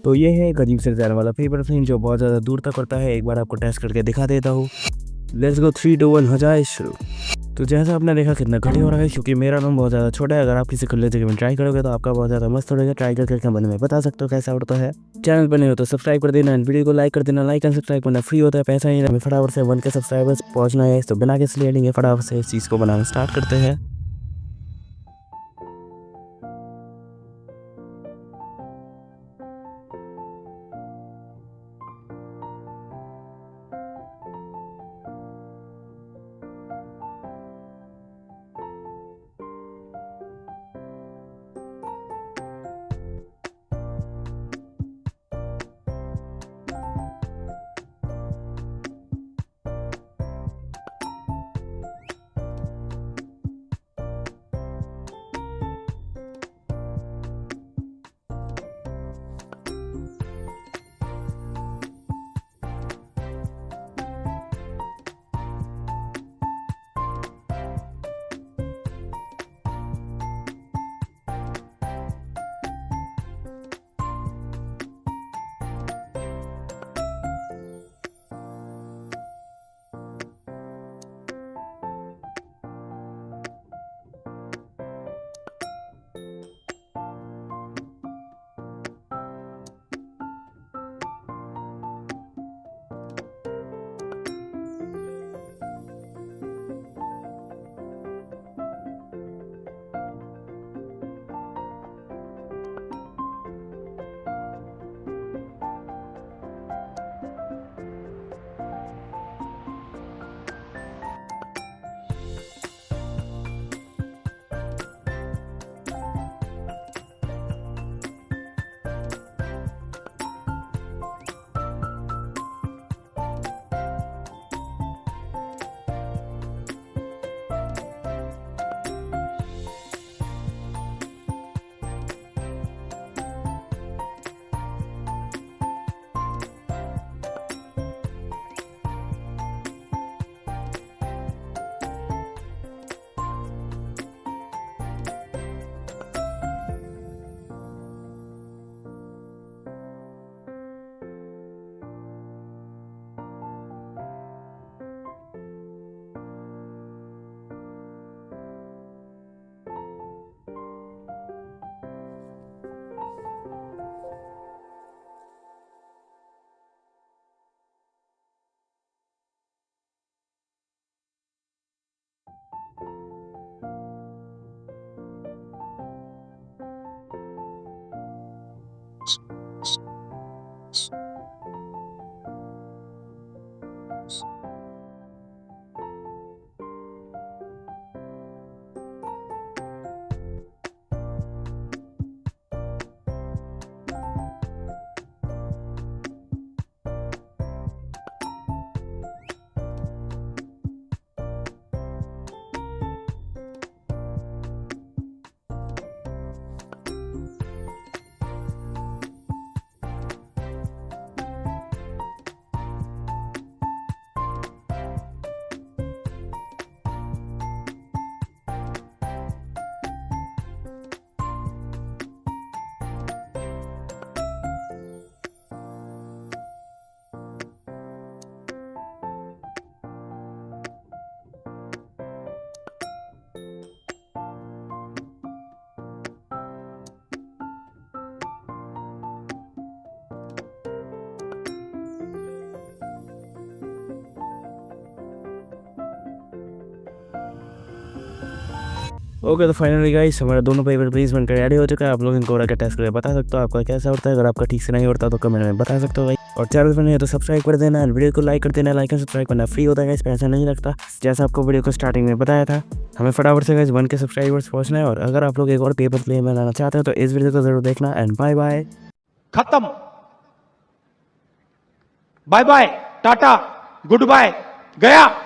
तो ये है एक अजीब से जाने वाला पेपर प्लेन जो बहुत ज़्यादा दूर तक उड़ता है। एक बार आपको टेस्ट करके दिखा देता हूँ। लेट्स गो 3 2 1 हो जाए शुरू। तो जैसा आपने देखा कितना घटिया हो रहा है, क्योंकि मेरा रूम बहुत ज़्यादा छोटा है। अगर आप किसी खुले जगह में ट्राई करोगे तो आपका बहुत ज़्यादा मस्त होगा। ट्राई करके कमेंट में बता सकते हो कैसा उड़ता है। चैनल पर नहीं हो तो सब्सक्राइब कर देना एंड वीडियो को लाइक कर देना। लाइक एंड सब्सक्राइब करना फ्री होता है, पैसा नहीं। हमें फटाफट से 1 के सब्सक्राइबर्स पहुँचना है, तो बिना किसी लेडिंग फटाफट से इस चीज़ को बनाना स्टार्ट करते हैं। ओके, तो फाइनली गाइस हमारा दोनों पेपर प्लीज बनकर रेडी हो चुका है। आप लोग इनको और टेस्ट करके बता सकते हो आपका कैसा होता है। अगर आपका ठीक से नहीं होता तो कमेंट में बता सकते हो भाई। और चैनल पर नहीं है तो सब्सक्राइब कर देना एंड वीडियो को लाइक कर देना। लाइक एंड सब्सक्राइब करना फ्री होता है गाइस, पैसा नहीं लगता। जैसा आपको वीडियो को स्टार्टिंग में बताया था, हमें फटाफट से गाइस 1 के सब्सक्राइबर्स पहुंचना है। और अगर आप लोग एक और पेपर प्लेन बनाना चाहते हो तो इस वीडियो को जरूर देखना एंड बाय बाय। खत्म, bye bye, tata, goodbye, गया।